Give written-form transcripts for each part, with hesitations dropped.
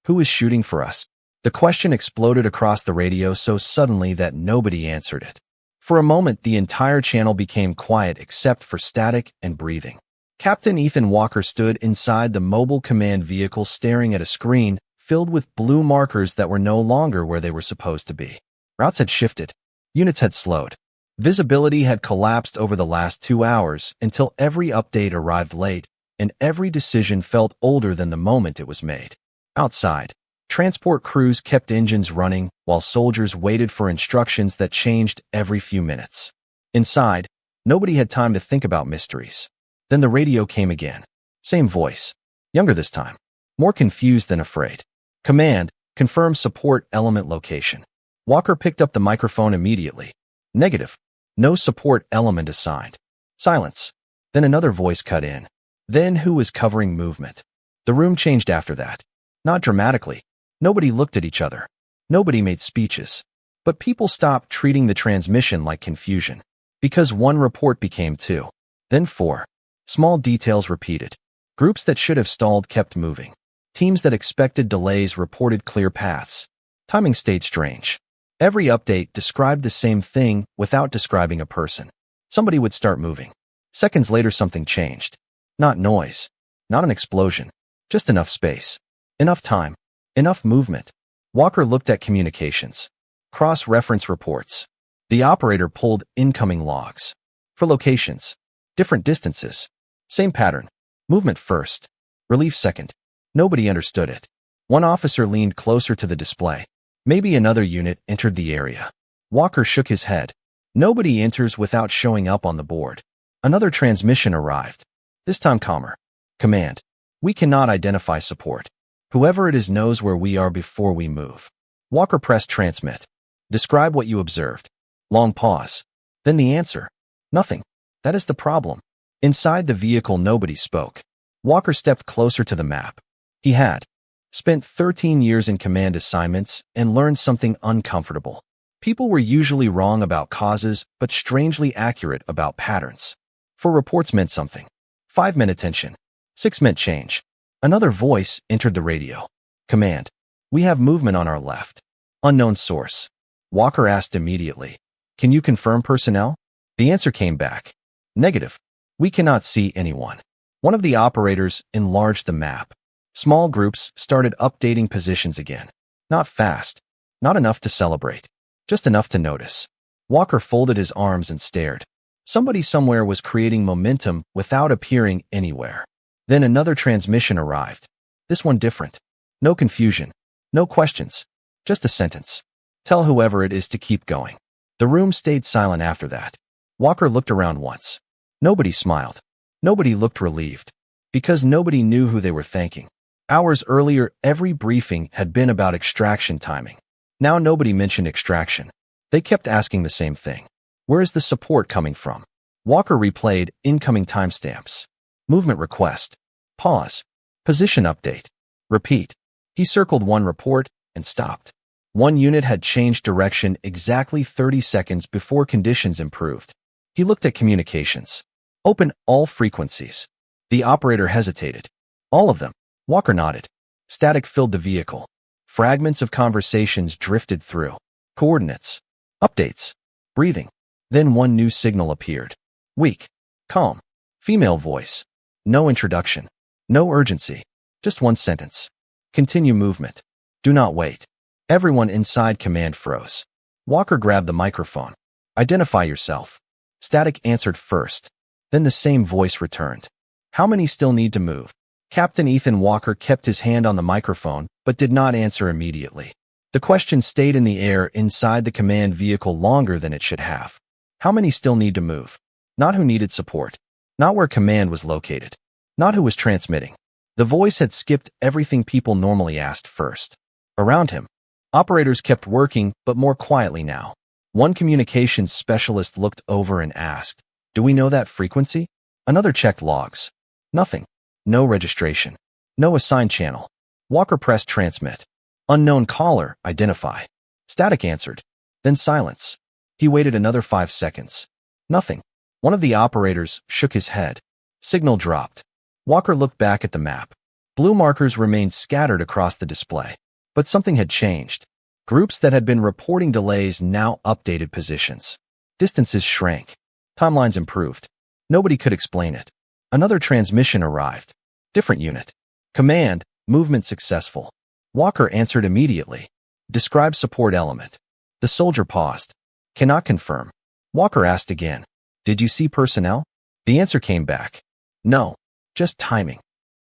Who is shooting for us? The question exploded across the radio so suddenly that nobody answered it. For a moment, the entire channel became quiet except for static and breathing. Captain Ethan Walker stood inside the mobile command vehicle staring at a screen filled with blue markers that were no longer where they were supposed to be. Routes had shifted. Units had slowed. Visibility had collapsed over the last 2 hours until every update arrived late, and every decision felt older than the moment it was made. Outside, transport crews kept engines running while soldiers waited for instructions that changed every few minutes. Inside, nobody had time to think about mysteries. Then the radio came again. Same voice. Younger this time. More confused than afraid. Command, confirm support element location. Walker picked up the microphone immediately. Negative. No support element assigned. Silence. Then another voice cut in. Then who was covering movement? The room changed after that. Not dramatically. Nobody looked at each other. Nobody made speeches. But people stopped treating the transmission like confusion. Because one report became 2. Then 4. Small details repeated. Groups that should have stalled kept moving. Teams that expected delays reported clear paths. Timing stayed strange. Every update described the same thing without describing a person. Somebody would start moving. Seconds later, something changed. Not noise. Not an explosion. Just enough space. Enough time. Enough movement. Walker looked at communications. Cross-reference reports. The operator pulled incoming logs. For locations. Different distances. Same pattern. Movement first. Relief second. Nobody understood it. One officer leaned closer to the display. Maybe another unit entered the area. Walker shook his head. Nobody enters without showing up on the board. Another transmission arrived. This time calmer. Command. We cannot identify support. Whoever it is knows where we are before we move. Walker pressed transmit. Describe what you observed. Long pause. Then the answer. Nothing. That is the problem. Inside the vehicle, nobody spoke. Walker stepped closer to the map. He had spent 13 years in command assignments and learned something uncomfortable. People were usually wrong about causes, but strangely accurate about patterns. 4 reports meant something. 5 meant attention. 6 meant change. Another voice entered the radio. Command. We have movement on our left. Unknown source. Walker asked immediately. Can you confirm personnel? The answer came back. Negative. We cannot see anyone. One of the operators enlarged the map. Small groups started updating positions again. Not fast. Not enough to celebrate. Just enough to notice. Walker folded his arms and stared. Somebody somewhere was creating momentum without appearing anywhere. Then another transmission arrived. This one different. No confusion. No questions. Just a sentence. Tell whoever it is to keep going. The room stayed silent after that. Walker looked around once. Nobody smiled. Nobody looked relieved. Because nobody knew who they were thanking. Hours earlier, every briefing had been about extraction timing. Now nobody mentioned extraction. They kept asking the same thing. Where is the support coming from? Walker replayed incoming timestamps. Movement request. Pause. Position update. Repeat. He circled one report and stopped. One unit had changed direction exactly 30 seconds before conditions improved. He looked at communications. Open all frequencies. The operator hesitated. All of them. Walker nodded. Static filled the vehicle. Fragments of conversations drifted through. Coordinates. Updates. Breathing. Then one new signal appeared. Weak. Calm. Female voice. No introduction. No urgency. Just one sentence. Continue movement. Do not wait. Everyone inside command froze. Walker grabbed the microphone. Identify yourself. Static answered first. Then the same voice returned. How many still need to move? Captain Ethan Walker kept his hand on the microphone, but did not answer immediately. The question stayed in the air inside the command vehicle longer than it should have. How many still need to move? Not who needed support. Not where command was located. Not who was transmitting. The voice had skipped everything people normally asked first. Around him, operators kept working, but more quietly now. One communications specialist looked over and asked, "Do we know that frequency?" Another checked logs. Nothing. No registration. No assigned channel. Walker pressed transmit. Unknown caller, identify. Static answered. Then silence. He waited another 5 seconds. Nothing. One of the operators shook his head. Signal dropped. Walker looked back at the map. Blue markers remained scattered across the display. But something had changed. Groups that had been reporting delays now updated positions. Distances shrank. Timelines improved. Nobody could explain it. Another transmission arrived. Different unit. Command, movement successful. Walker answered immediately. Describe support element. The soldier paused. Cannot confirm. Walker asked again. Did you see personnel? The answer came back. No. Just timing.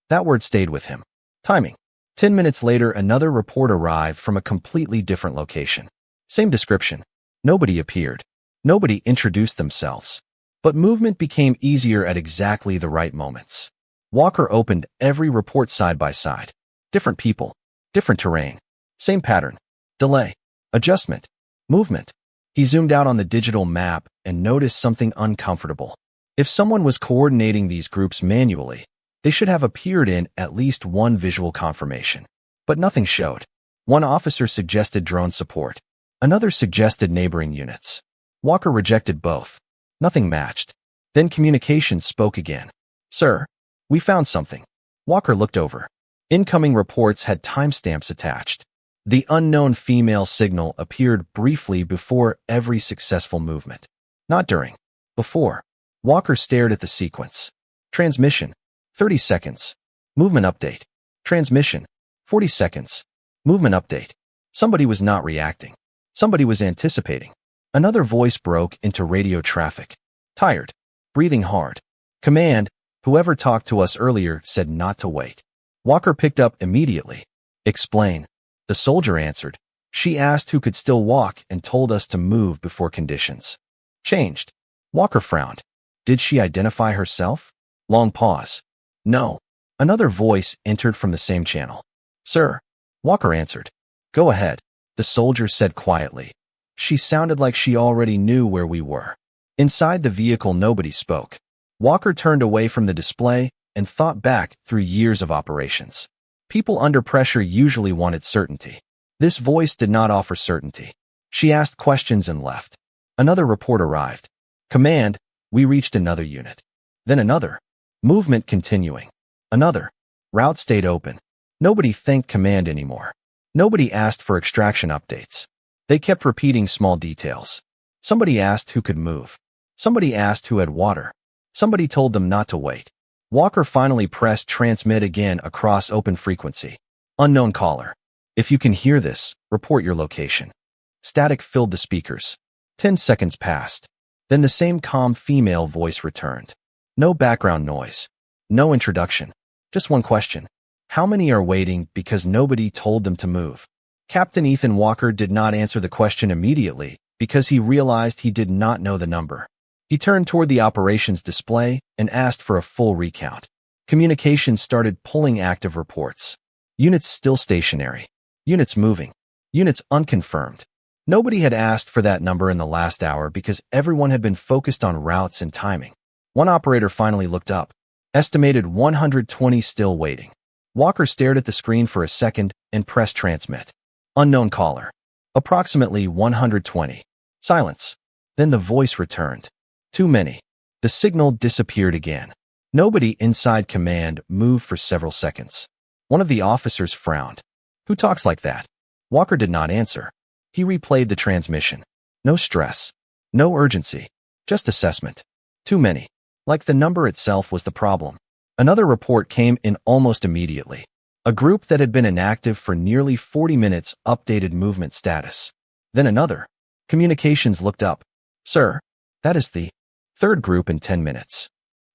That word stayed with him. Timing. 10 minutes later, another report arrived from a completely different location. Same description. Nobody appeared. Nobody introduced themselves. But movement became easier at exactly the right moments. Walker opened every report side by side. Different people. Different terrain. Same pattern. Delay. Adjustment. Movement. He zoomed out on the digital map and noticed something uncomfortable. If someone was coordinating these groups manually, they should have appeared in at least one visual confirmation. But nothing showed. One officer suggested drone support. Another suggested neighboring units. Walker rejected both. Nothing matched. Then communications spoke again. Sir, we found something. Walker looked over. Incoming reports had timestamps attached. The unknown female signal appeared briefly before every successful movement. Not during. Before. Walker stared at the sequence. Transmission. 30 seconds. Movement update. Transmission. 40 seconds. Movement update. Somebody was not reacting. Somebody was anticipating. Another voice broke into radio traffic. Tired. Breathing hard. Command, whoever talked to us earlier said not to wait. Walker picked up immediately. Explain. The soldier answered. She asked who could still walk and told us to move before conditions changed. Walker frowned. Did she identify herself? Long pause. No. Another voice entered from the same channel. Sir. Walker answered. Go ahead. The soldier said quietly. She sounded like she already knew where we were. Inside the vehicle, nobody spoke. Walker turned away from the display and thought back through years of operations. People under pressure usually wanted certainty. This voice did not offer certainty. She asked questions and left. Another report arrived. Command, we reached another unit. Then another. Movement continuing. Another. Route stayed open. Nobody thanked command anymore. Nobody asked for extraction updates. They kept repeating small details. Somebody asked who could move. Somebody asked who had water. Somebody told them not to wait. Walker finally pressed transmit again across open frequency. Unknown caller. If you can hear this, report your location. Static filled the speakers. 10 seconds passed. Then the same calm female voice returned. No background noise. No introduction. Just one question. How many are waiting because nobody told them to move? Captain Ethan Walker did not answer the question immediately because he realized he did not know the number. He turned toward the operations display and asked for a full recount. Communications started pulling active reports. Units still stationary. Units moving. Units unconfirmed. Nobody had asked for that number in the last hour because everyone had been focused on routes and timing. One operator finally looked up. Estimated 120 still waiting. Walker stared at the screen for a second and pressed transmit. Unknown caller. Approximately 120. Silence. Then the voice returned. Too many. The signal disappeared again. Nobody inside command moved for several seconds. One of the officers frowned. Who talks like that? Walker did not answer. He replayed the transmission. No stress. No urgency. Just assessment. Too many. Like the number itself was the problem. Another report came in almost immediately. A group that had been inactive for nearly 40 minutes updated movement status. Then another. Communications looked up. Sir, that is the third group in 10 minutes.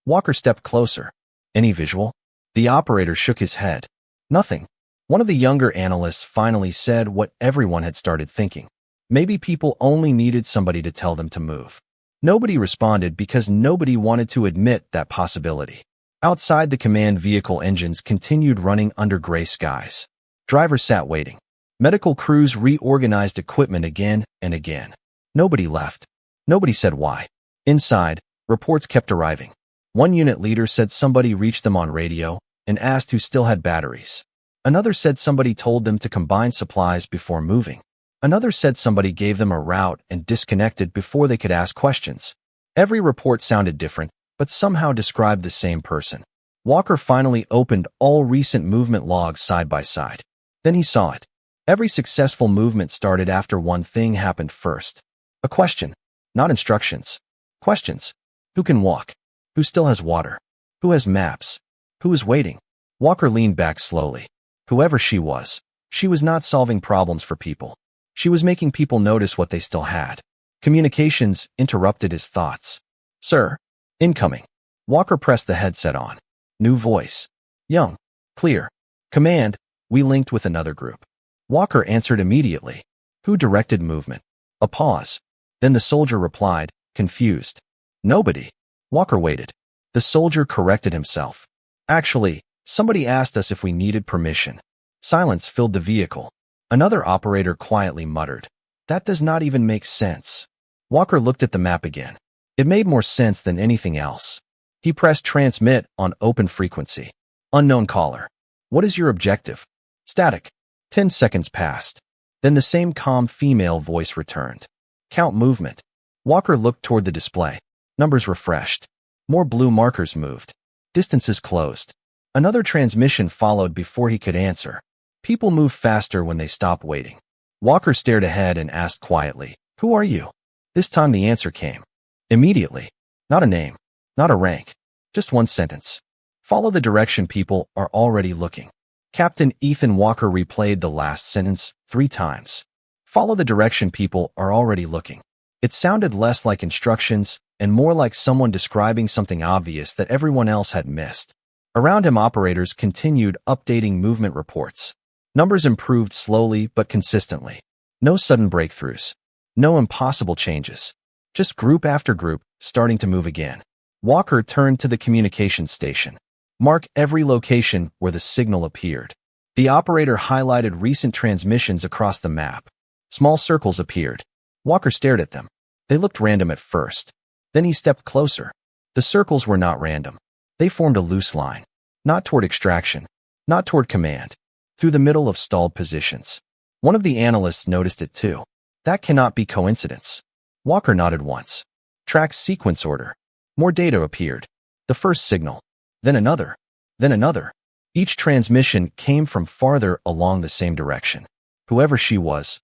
Walker stepped closer. Any visual? The operator shook his head. Nothing. One of the younger analysts finally said what everyone had started thinking. Maybe people only needed somebody to tell them to move. Nobody responded because nobody wanted to admit that possibility. Outside, the command vehicle engines continued running under gray skies. Drivers sat waiting. Medical crews reorganized equipment again and again. Nobody left. Nobody said why. Inside, reports kept arriving. One unit leader said somebody reached them on radio and asked who still had batteries. Another said somebody told them to combine supplies before moving. Another said somebody gave them a route and disconnected before they could ask questions. Every report sounded different, but somehow described the same person. Walker finally opened all recent movement logs side by side. Then he saw it. Every successful movement started after one thing happened first. A question, not instructions. Questions. Who can walk? Who still has water? Who has maps? Who is waiting? Walker leaned back slowly. Whoever she was not solving problems for people. She was making people notice what they still had. Communications interrupted his thoughts. Sir. Incoming. Walker pressed the headset on. New voice. Young. Clear. Command. We linked with another group. Walker answered immediately. Who directed movement? A pause. Then the soldier replied, confused. Nobody. Walker waited. The soldier corrected himself. Actually, somebody asked us if we needed permission. Silence filled the vehicle. Another operator quietly muttered. That does not even make sense. Walker looked at the map again. It made more sense than anything else. He pressed transmit on open frequency. Unknown caller. What is your objective? Static. 10 seconds passed. Then the same calm female voice returned. Count movement. Walker looked toward the display. Numbers refreshed. More blue markers moved. Distances closed. Another transmission followed before he could answer. People move faster when they stop waiting. Walker stared ahead and asked quietly, Who are you? This time the answer came. Immediately. Not a name. Not a rank. Just one sentence. Follow the direction, people are already looking. Captain Ethan Walker replayed the last sentence 3 times. Follow the direction, people are already looking. It sounded less like instructions and more like someone describing something obvious that everyone else had missed. Around him, operators continued updating movement reports. Numbers improved slowly but consistently. No sudden breakthroughs. No impossible changes. Just group after group starting to move again. Walker turned to the communications station. Mark every location where the signal appeared. The operator highlighted recent transmissions across the map. Small circles appeared. Walker stared at them. They looked random at first. Then he stepped closer. The circles were not random. They formed a loose line. Not toward extraction. Not toward command. Through the middle of stalled positions. One of the analysts noticed it too. That cannot be coincidence. Walker nodded once. Track sequence order. More data appeared. The first signal. Then another. Then another. Each transmission came from farther along the same direction. Whoever she was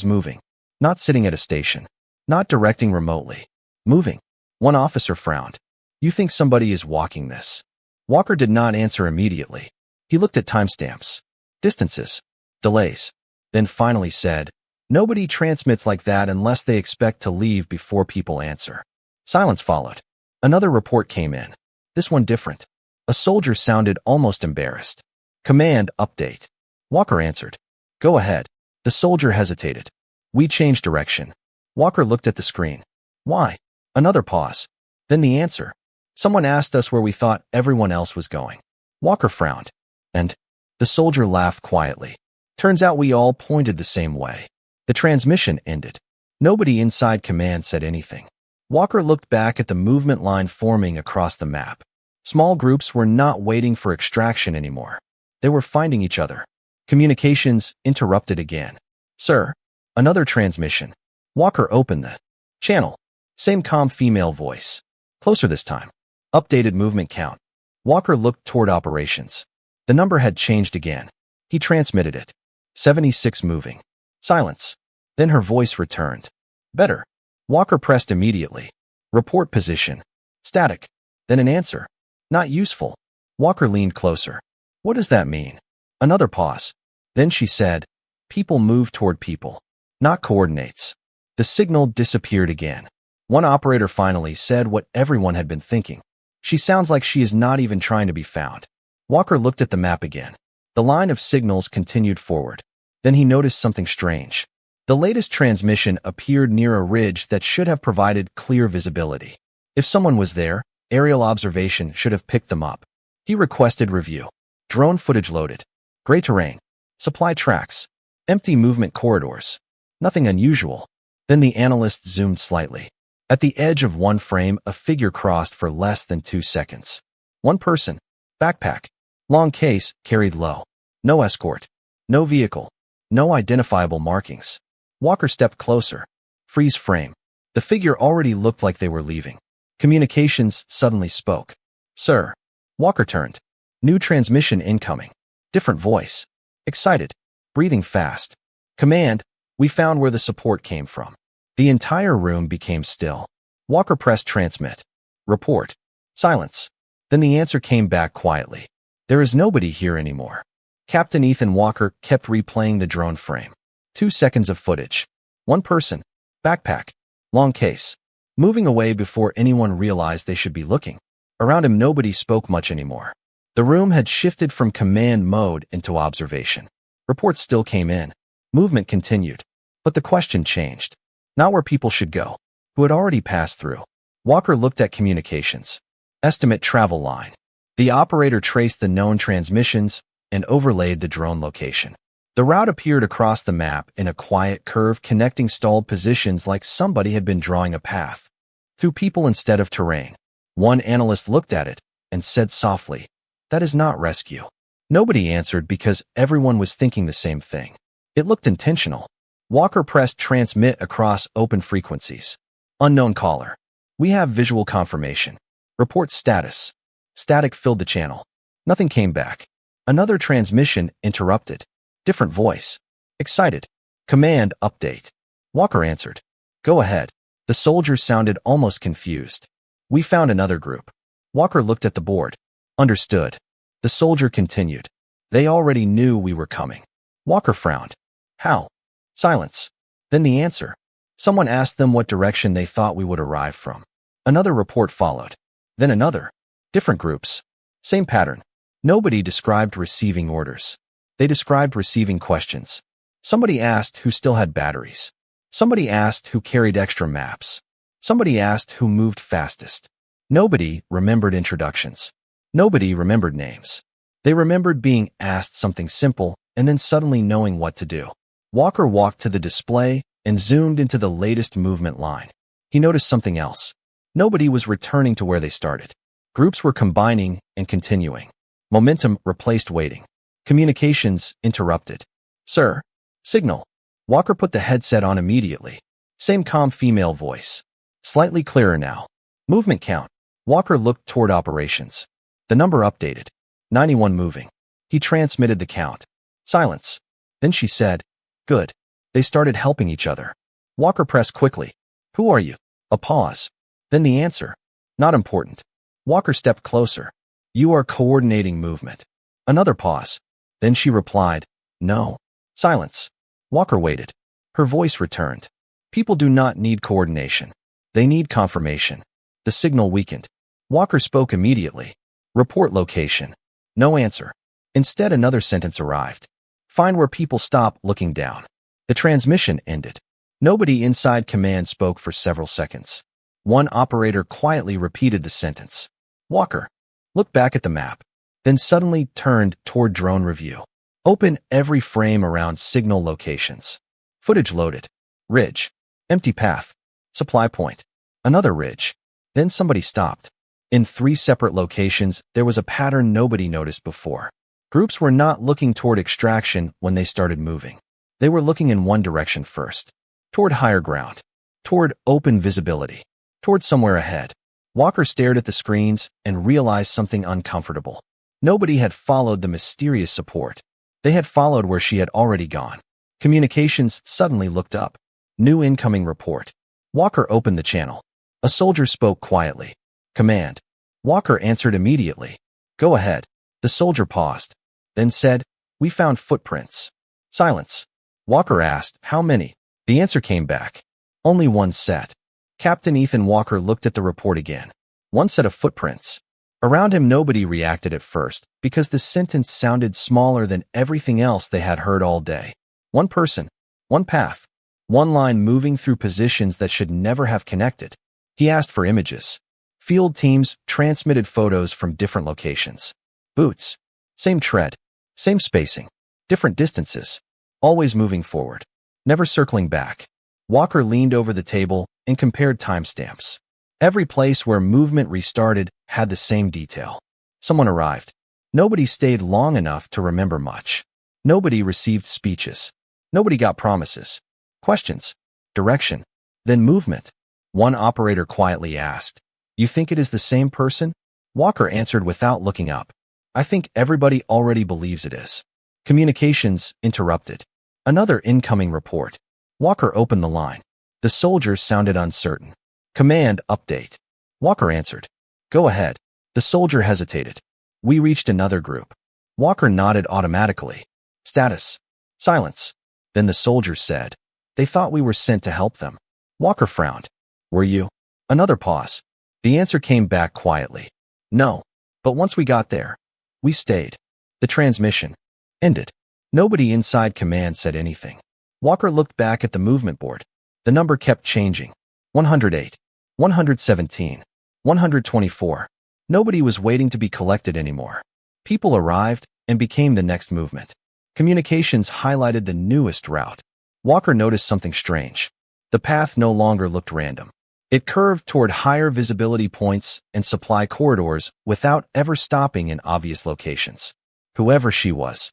moving. Not sitting at a station. Not directing remotely. Moving. One officer frowned. You think somebody is walking this? Walker did not answer immediately. He looked at timestamps. Distances. Delays. Then finally said, Nobody transmits like that unless they expect to leave before people answer. Silence followed. Another report came in. This one different. A soldier sounded almost embarrassed. Command update. Walker answered. Go ahead. The soldier hesitated. We changed direction. Walker looked at the screen. Why? Another pause. Then the answer. Someone asked us where we thought everyone else was going. Walker frowned. And? The soldier laughed quietly. Turns out we all pointed the same way. The transmission ended. Nobody inside command said anything. Walker looked back at the movement line forming across the map. Small groups were not waiting for extraction anymore. They were finding each other. Communications interrupted again. Sir. Another transmission. Walker opened the channel. Same calm female voice. Closer this time. Updated movement count. Walker looked toward operations. The number had changed again. He transmitted it. 76 moving. Silence. Then her voice returned. Better. Walker pressed immediately. Report position. Static. Then an answer. Not useful. Walker leaned closer. What does that mean? Another pause. Then she said, People move toward people. Not coordinates. The signal disappeared again. One operator finally said what everyone had been thinking. She sounds like she is not even trying to be found. Walker looked at the map again. The line of signals continued forward. Then he noticed something strange. The latest transmission appeared near a ridge that should have provided clear visibility. If someone was there, aerial observation should have picked them up. He requested review. Drone footage loaded. Gray terrain. Supply tracks. Empty movement corridors. Nothing unusual. Then the analyst zoomed slightly. At the edge of one frame, a figure crossed for less than 2 seconds. One person. Backpack. Long case, carried low. No escort. No vehicle. No identifiable markings. Walker stepped closer. Freeze frame. The figure already looked like they were leaving. Communications suddenly spoke. Sir. Walker turned. New transmission incoming. Different voice. Excited. Breathing fast. Command, we found where the support came from. The entire room became still. Walker pressed transmit. Report. Silence. Then the answer came back quietly. There is nobody here anymore. Captain Ethan Walker kept replaying the drone frame. 2 seconds of footage. One person. Backpack. Long case. Moving away before anyone realized they should be looking. Around him nobody spoke much anymore. The room had shifted from command mode into observation. Reports still came in. Movement continued. But the question changed. Not where people should go. Who had already passed through. Walker looked at communications. Estimate travel line. The operator traced the known transmissions and overlaid the drone location. The route appeared across the map in a quiet curve connecting stalled positions like somebody had been drawing a path. Through people instead of terrain. One analyst looked at it and said softly, "That is not rescue." Nobody answered because everyone was thinking the same thing. It looked intentional. Walker pressed transmit across open frequencies. Unknown caller. We have visual confirmation. Report status. Static filled the channel. Nothing came back. Another transmission interrupted. Different voice. Excited. Command update. Walker answered. Go ahead. The soldiers sounded almost confused. We found another group. Walker looked at the board. Understood. The soldier continued. They already knew we were coming. Walker frowned. How? Silence. Then the answer. Someone asked them what direction they thought we would arrive from. Another report followed. Then another. Different groups. Same pattern. Nobody described receiving orders. They described receiving questions. Somebody asked who still had batteries. Somebody asked who carried extra maps. Somebody asked who moved fastest. Nobody remembered introductions. Nobody remembered names. They remembered being asked something simple and then suddenly knowing what to do. Walker walked to the display and zoomed into the latest movement line. He noticed something else. Nobody was returning to where they started. Groups were combining and continuing. Momentum replaced waiting. Communications interrupted. Sir. Signal. Walker put the headset on immediately. Same calm female voice. Slightly clearer now. Movement count. Walker looked toward operations. The number updated. 91 moving. He transmitted the count. Silence. Then she said, Good. They started helping each other. Walker pressed quickly. Who are you? A pause. Then the answer. Not important. Walker stepped closer. You are coordinating movement. Another pause. Then she replied, No. Silence. Walker waited. Her voice returned. People do not need coordination. They need confirmation. The signal weakened. Walker spoke immediately. Report location. No answer. Instead, another sentence arrived. Find where people stop looking down. The transmission ended. Nobody inside command spoke for several seconds. One operator quietly repeated the sentence. Walker. Look back at the map. Then suddenly turned toward drone review. Open every frame around signal locations. Footage loaded. Ridge. Empty path. Supply point. Another ridge. Then somebody stopped. In 3 separate locations, there was a pattern nobody noticed before. Groups were not looking toward extraction when they started moving. They were looking in one direction first. Toward higher ground. Toward open visibility. Toward somewhere ahead. Walker stared at the screens and realized something uncomfortable. Nobody had followed the mysterious support. They had followed where she had already gone. Communications suddenly looked up. New incoming report. Walker opened the channel. A soldier spoke quietly. Command. Walker answered immediately. Go ahead. The soldier paused. Then said, We found footprints. Silence. Walker asked, How many? The answer came back. Only one set. Captain Ethan Walker looked at the report again. One set of footprints. Around him nobody reacted at first because the sentence sounded smaller than everything else they had heard all day. One person. One path. One line moving through positions that should never have connected. He asked for images. Field teams transmitted photos from different locations. Boots. Same tread. Same spacing. Different distances. Always moving forward. Never circling back. Walker leaned over the table and compared timestamps. Every place where movement restarted had the same detail. Someone arrived. Nobody stayed long enough to remember much. Nobody received speeches. Nobody got promises. Questions. Direction. Then movement. One operator quietly asked, You think it is the same person? Walker answered without looking up. I think everybody already believes it is. Communications interrupted. Another incoming report. Walker opened the line. The soldier sounded uncertain. Command update. Walker answered. Go ahead. The soldier hesitated. We reached another group. Walker nodded automatically. Status. Silence. Then the soldier said. They thought we were sent to help them. Walker frowned. Were you? Another pause. The answer came back quietly. No. But once we got there, we stayed. The transmission ended. Nobody inside command said anything. Walker looked back at the movement board. The number kept changing. 108, 117, 124. Nobody was waiting to be collected anymore. People arrived and became the next movement. Communications highlighted the newest route. Walker noticed something strange. The path no longer looked random. It curved toward higher visibility points and supply corridors without ever stopping in obvious locations. Whoever she was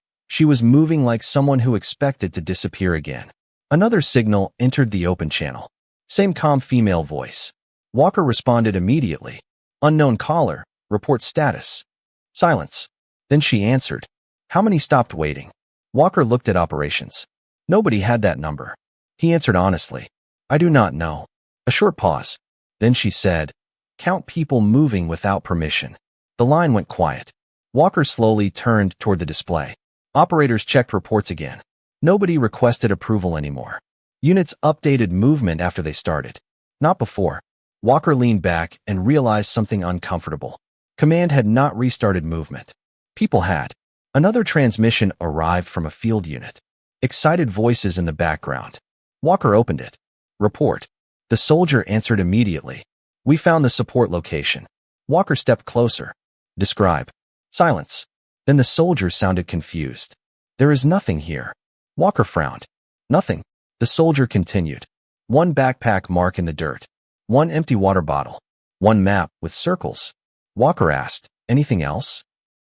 moving like someone who expected to disappear again. Another signal entered the open channel. Same calm female voice. Walker responded immediately. Unknown caller, report status. Silence. Then she answered. How many stopped waiting? Walker looked at operations. Nobody had that number. He answered honestly. I do not know. A short pause. Then she said, count people moving without permission. The line went quiet. Walker slowly turned toward the display. Operators checked reports again. Nobody requested approval anymore. Units updated movement after they started. Not before. Walker leaned back and realized something uncomfortable. Command had not restarted movement. People had. Another transmission arrived from a field unit. Excited voices in the background. Walker opened it. Report. The soldier answered immediately. We found the support location. Walker stepped closer. Describe. Silence. Then the soldier sounded confused. There is nothing here. Walker frowned. Nothing. The soldier continued. One backpack mark in the dirt. One empty water bottle. One map with circles. Walker asked, anything else?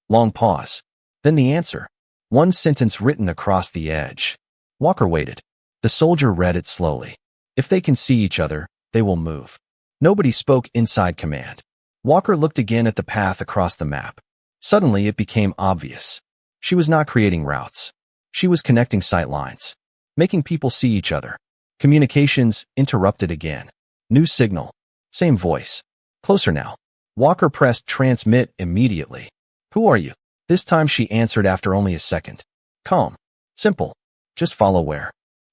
Long pause. Then the answer. One sentence written across the edge. Walker waited. The soldier read it slowly. If they can see each other, they will move. Nobody spoke inside command. Walker looked again at the path across the map. Suddenly it became obvious. She was not creating routes. She was connecting sight lines. Making people see each other. Communications interrupted again. New signal. Same voice. Closer now. Walker pressed transmit immediately. Who are you? This time she answered after only a second. Calm. Simple. Just follow where.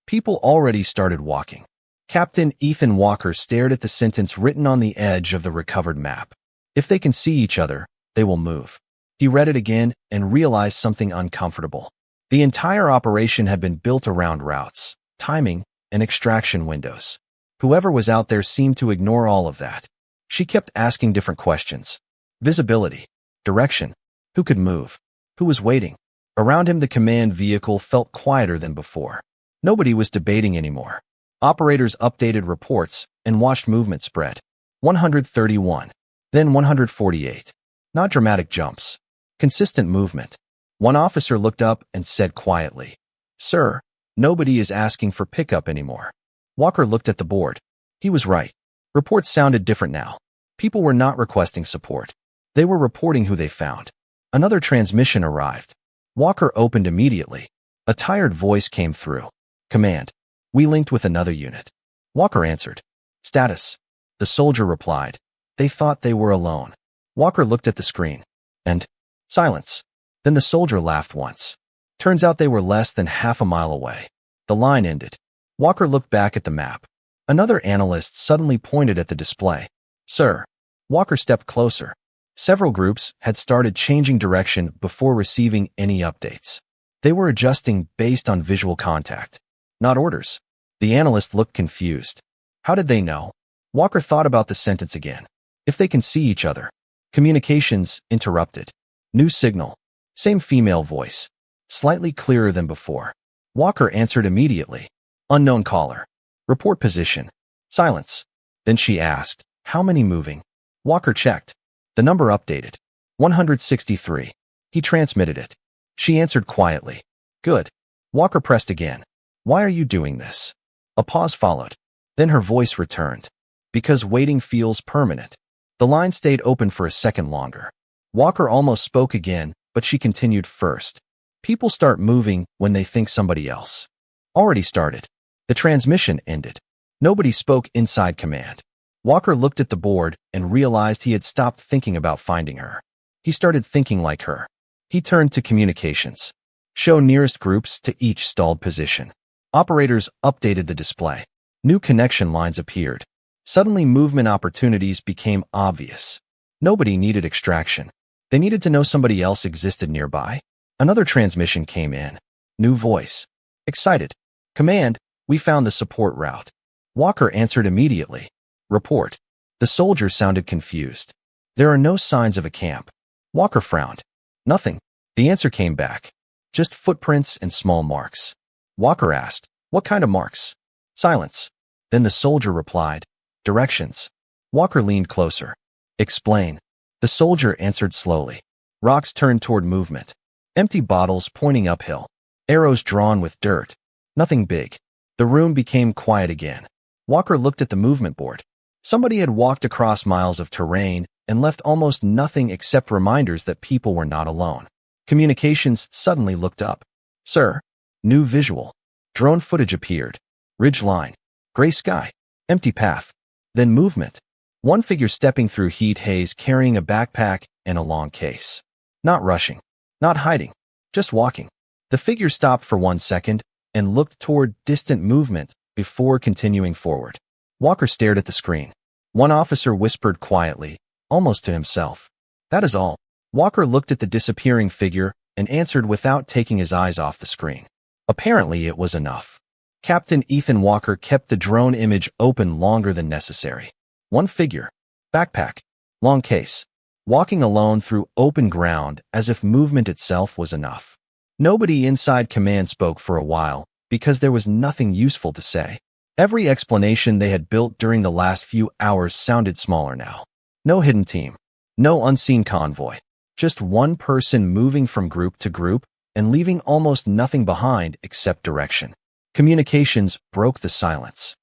People already started walking. Captain Ethan Walker stared at the sentence written on the edge of the recovered map. If they can see each other, they will move. He read it again and realized something uncomfortable. The entire operation had been built around routes, timing, and extraction windows. Whoever was out there seemed to ignore all of that. She kept asking different questions. Visibility. Direction. Who could move? Who was waiting? Around him the command vehicle felt quieter than before. Nobody was debating anymore. Operators updated reports and watched movement spread. 131. Then 148. Not dramatic jumps. Consistent movement. One officer looked up and said quietly, Sir, nobody is asking for pickup anymore. Walker looked at the board. He was right. Reports sounded different now. People were not requesting support. They were reporting who they found. Another transmission arrived. Walker opened immediately. A tired voice came through. Command. We linked with another unit. Walker answered. Status. The soldier replied. They thought they were alone. Walker looked at the screen. And silence. Then the soldier laughed once. Turns out they were less than half a mile away. The line ended. Walker looked back at the map. Another analyst suddenly pointed at the display. Sir. Walker stepped closer. Several groups had started changing direction before receiving any updates. They were adjusting based on visual contact, not orders. The analyst looked confused. How did they know? Walker thought about the sentence again. If they can see each other. Communications interrupted. New signal. Same female voice. Slightly clearer than before. Walker answered immediately. Unknown caller. Report position. Silence. Then she asked, how many moving? Walker checked. The number updated. 163. He transmitted it. She answered quietly. Good. Walker pressed again. Why are you doing this? A pause followed. Then her voice returned. Because waiting feels permanent. The line stayed open for a second longer. Walker almost spoke again, but she continued first. People start moving when they think somebody else already started. The transmission ended. Nobody spoke inside command. Walker looked at the board and realized he had stopped thinking about finding her. He started thinking like her. He turned to communications. Show nearest groups to each stalled position. Operators updated the display. New connection lines appeared. Suddenly, movement opportunities became obvious. Nobody needed extraction. They needed to know somebody else existed nearby. Another transmission came in. New voice. Excited. Command, we found the support route. Walker answered immediately. Report. The soldier sounded confused. There are no signs of a camp. Walker frowned. Nothing. The answer came back. Just footprints and small marks. Walker asked, what kind of marks? Silence. Then the soldier replied, directions. Walker leaned closer. Explain. The soldier answered slowly. Rocks turned toward movement. Empty bottles pointing uphill. Arrows drawn with dirt. Nothing big. The room became quiet again. Walker looked at the movement board. Somebody had walked across miles of terrain and left almost nothing except reminders that people were not alone. Communications suddenly looked up. Sir. New visual. Drone footage appeared. Ridge line. Gray sky. Empty path. Then movement. One figure stepping through heat haze carrying a backpack and a long case. Not rushing. Not hiding. Just walking. The figure stopped for 1 second and looked toward distant movement before continuing forward. Walker stared at the screen. One officer whispered quietly, almost to himself. That is all. Walker looked at the disappearing figure and answered without taking his eyes off the screen. Apparently, it was enough. Captain Ethan Walker kept the drone image open longer than necessary. One figure. Backpack. Long case. Walking alone through open ground as if movement itself was enough. Nobody inside command spoke for a while because there was nothing useful to say. Every explanation they had built during the last few hours sounded smaller now. No hidden team. No unseen convoy. Just one person moving from group to group and leaving almost nothing behind except direction. Communications broke the silence.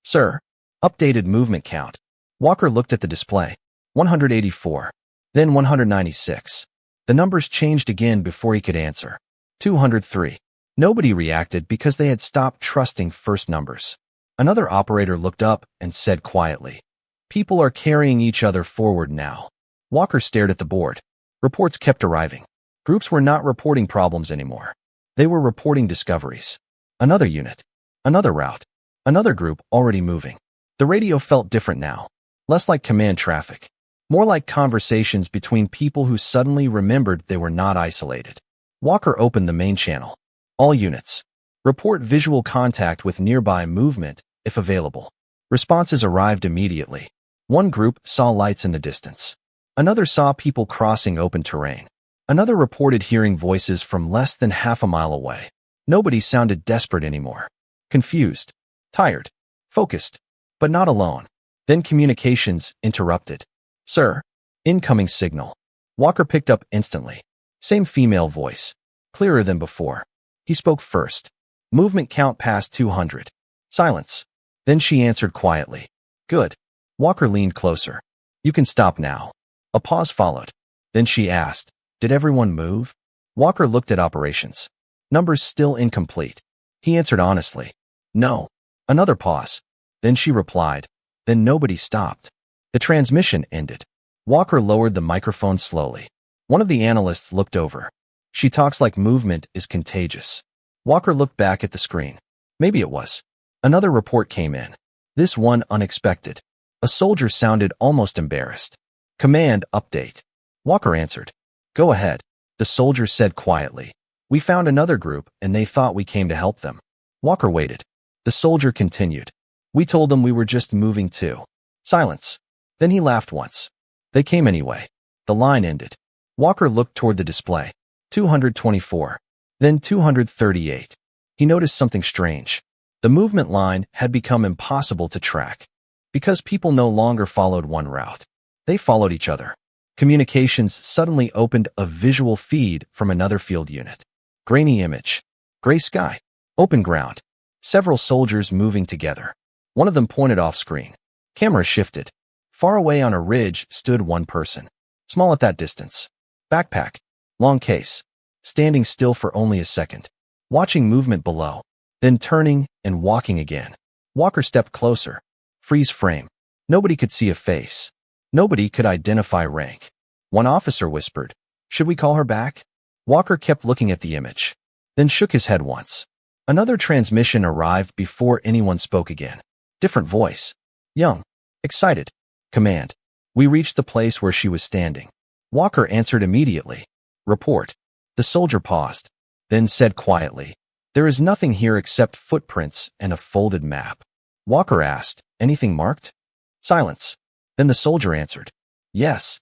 Sir. Updated movement count. Walker looked at the display. 184. Then 196. The numbers changed again before he could answer. 203. Nobody reacted because they had stopped trusting first numbers. Another operator looked up and said quietly, people are carrying each other forward now. Walker stared at the board. Reports kept arriving. Groups were not reporting problems anymore. They were reporting discoveries. Another unit. Another route. Another group already moving. The radio felt different now. Less like command traffic. More like conversations between people who suddenly remembered they were not isolated. Walker opened the main channel. All units. Report visual contact with nearby movement, if available. Responses arrived immediately. One group saw lights in the distance. Another saw people crossing open terrain. Another reported hearing voices from less than half a mile away. Nobody sounded desperate anymore. Confused. Tired. Focused. But not alone. Then communications interrupted. Sir. Incoming signal. Walker picked up instantly. Same female voice. Clearer than before. He spoke first. Movement count past 200. Silence. Then she answered quietly. Good. Walker leaned closer. You can stop now. A pause followed. Then she asked, did everyone move? Walker looked at operations. Numbers still incomplete. He answered honestly. No. Another pause. Then she replied. Then nobody stopped. The transmission ended. Walker lowered the microphone slowly. One of the analysts looked over. She talks like movement is contagious. Walker looked back at the screen. Maybe it was. Another report came in. This one unexpected. A soldier sounded almost embarrassed. Command update. Walker answered. Go ahead. The soldier said quietly. We found another group and they thought we came to help them. Walker waited. The soldier continued. We told them we were just moving too. Silence. Then he laughed once. They came anyway. The line ended. Walker looked toward the display. 224. Then 238. He noticed something strange. The movement line had become impossible to track. Because people no longer followed one route. They followed each other. Communications suddenly opened a visual feed from another field unit. Grainy image. Gray sky. Open ground. Several soldiers moving together. One of them pointed off screen. Camera shifted. Far away on a ridge stood one person. Small at that distance. Backpack. Long case. Standing still for only a second. Watching movement below. Then turning and walking again. Walker stepped closer. Freeze frame. Nobody could see a face. Nobody could identify rank. One officer whispered, "Should we call her back?" Walker kept looking at the image, then shook his head once. Another transmission arrived before anyone spoke again. Different voice. Young. Excited. Command. We reached the place where she was standing. Walker answered immediately. Report. The soldier paused, then said quietly, "There is nothing here except footprints and a folded map." Walker asked, "Anything marked?" Silence. Then the soldier answered, "Yes."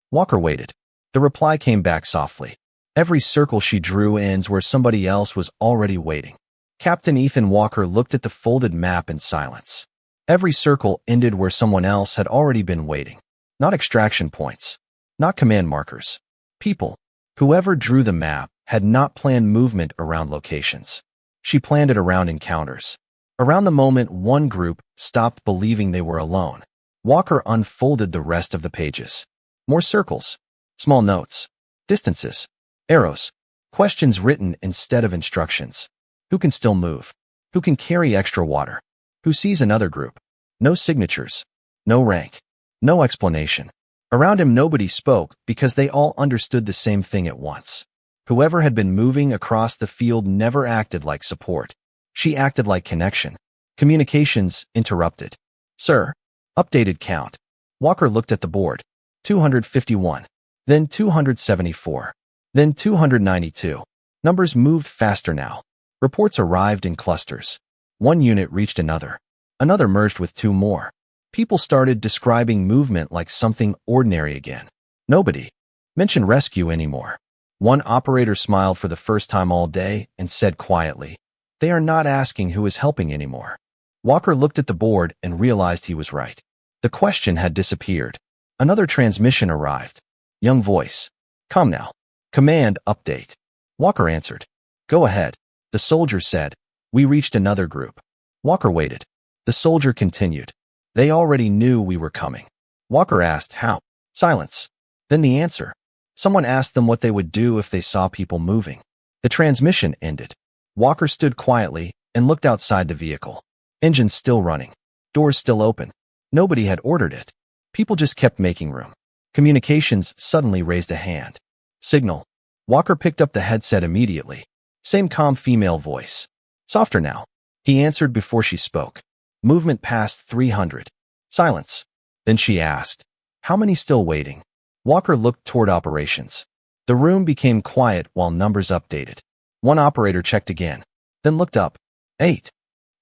Walker waited. The reply came back softly. Every circle she drew ends where somebody else was already waiting. Captain Ethan Walker looked at the folded map in silence. Every circle ended where someone else had already been waiting. Not extraction points. Not command markers. People. Whoever drew the map had not planned movement around locations. She planned it around encounters. Around the moment one group stopped believing they were alone, Walker unfolded the rest of the pages. More circles. Small notes. Distances. Arrows. Questions written instead of instructions. Who can still move? Who can carry extra water? Who sees another group? No signatures. No rank. No explanation. Around him nobody spoke because they all understood the same thing at once. Whoever had been moving across the field never acted like support. She acted like connection. Communications interrupted. "Sir." Updated count. Walker looked at the board. 251. Then 274. Then 292. Numbers moved faster now. Reports arrived in clusters. One unit reached another. Another merged with two more. People started describing movement like something ordinary again. Nobody mentioned rescue anymore. One operator smiled for the first time all day and said quietly, "They are not asking who is helping anymore." Walker looked at the board and realized he was right. The question had disappeared. Another transmission arrived. Young voice. "Come now. Command update." Walker answered. "Go ahead." The soldier said. "We reached another group." Walker waited. The soldier continued. "They already knew we were coming." Walker asked, "How?" Silence. Then the answer. Someone asked them what they would do if they saw people moving. The transmission ended. Walker stood quietly and looked outside the vehicle. Engines still running. Doors still open. Nobody had ordered it. People just kept making room. Communications suddenly raised a hand. Signal. Walker picked up the headset immediately. Same calm female voice. Softer now. He answered before she spoke. Movement past 300. Silence. Then she asked, "How many still waiting?" Walker looked toward operations. The room became quiet while numbers updated. One operator checked again, then looked up. 8.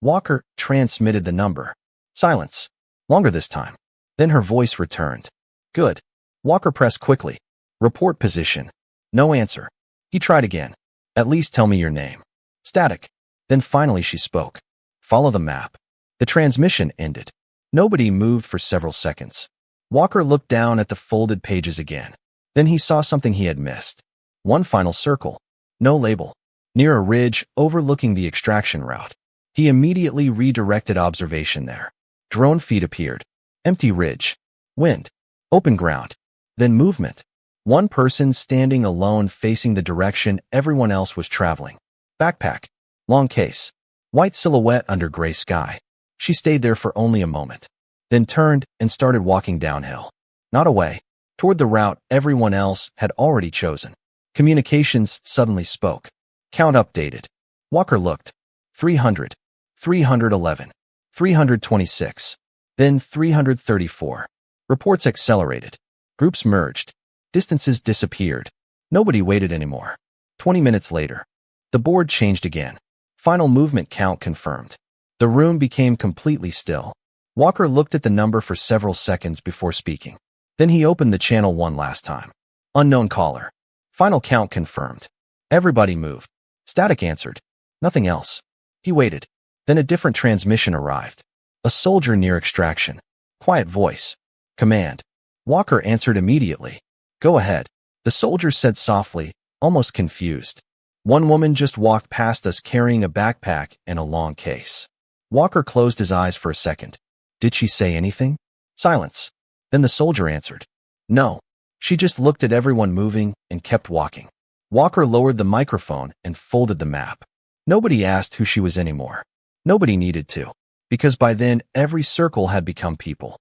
Walker transmitted the number. Silence. Longer this time. Then her voice returned. "Good." Walker pressed quickly. "Report position." No answer. He tried again. "At least tell me your name." Static. Then finally she spoke. "Follow the map." The transmission ended. Nobody moved for several seconds. Walker looked down at the folded pages again. Then he saw something he had missed. One final circle. No label. Near a ridge overlooking the extraction route. He immediately redirected observation there. Drone feed appeared. Empty ridge. Wind. Open ground. Then movement. One person standing alone facing the direction everyone else was traveling. Backpack. Long case. White silhouette under gray sky. She stayed there for only a moment, then turned and started walking downhill. Not away. Toward the route everyone else had already chosen. Communications suddenly spoke. Count updated. Walker looked. 300. 311. 326. Then 334. Reports accelerated. Groups merged. Distances disappeared. Nobody waited anymore. 20 minutes later. The board changed again. Final movement count confirmed. The room became completely still. Walker looked at the number for several seconds before speaking. Then he opened the channel one last time. Unknown caller. Final count confirmed. Everybody moved. Static answered. Nothing else. He waited. Then a different transmission arrived. A soldier near extraction. Quiet voice. Command. Walker answered immediately. Go ahead. The soldier said softly, almost confused. One woman just walked past us carrying a backpack and a long case. Walker closed his eyes for a second. Did she say anything? Silence. Then the soldier answered. No. She just looked at everyone moving and kept walking. Walker lowered the microphone and folded the map. Nobody asked who she was anymore. Nobody needed to, because by then every circle had become people.